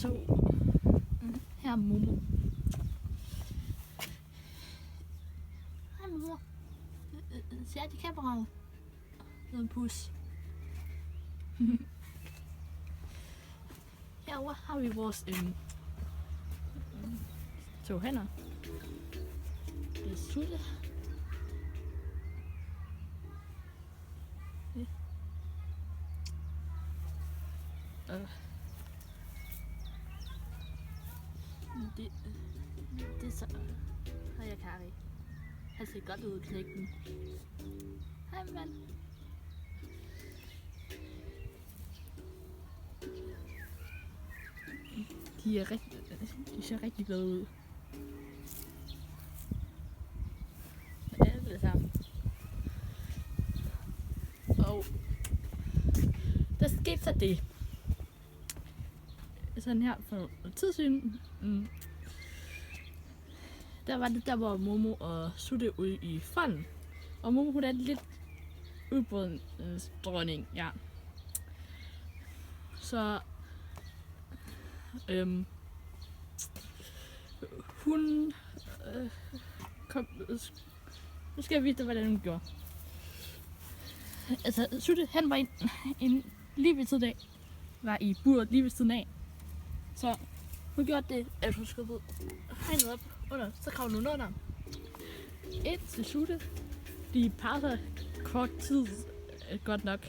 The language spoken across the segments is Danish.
så her er Momo. Hej Momo. Ser jeg til kameraet? Noget pus. Herovre har vi vores to hænder. Det er Sutte. Det er så... Hej, jeg Kari. Han ser godt ud, knægten. Hej, mand. De ser rigtig glade ud. Ja, det er det samme. Og der skete så det. Sådan her for noget tid siden. Der var det der, hvor Momo og Sutte ude i fonden. Og Momo, hun er lidt udbrydningsdronning, ja. Så hun kom. Nu skal jeg vise dig, hvordan hun gjorde. Altså, Sutte, han var en lige ved siden af. Var i buret lige ved siden af. Så hun gjorde det, at hun skubbede hegnet op under, så kravlede hun under. Ind til Sutte. De parter kort tid godt nok.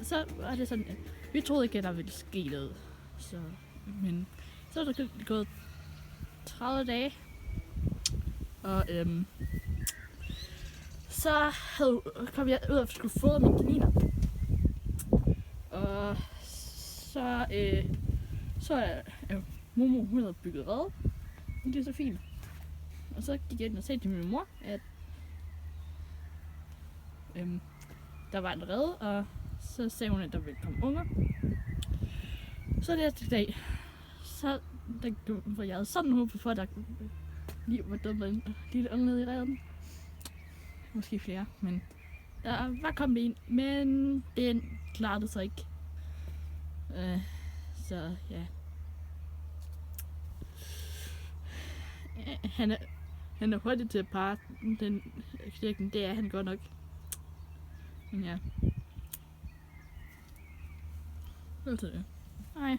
Så var det sådan, at vi troede ikke, at der ville ske noget. Så, men så er der gået 30 dage. Og så kom jeg ud og skulle fodre mine kaniner. Og så er Momo, hun havde bygget rede. Det er så fint. Og så gik jeg ind og sagde til min mor, at der var en rede, og så sagde hun, at der ville komme unger. Så det til dag, for jeg havde sådan håbet for, at der lige var dømt en lille unge nede i reden. Måske flere, men der var kommet en, men den klarede sig ikke. Så ja. Han er hurtig til at parre den knækken, det er han godt nok. Men ja. Det var det. Hej.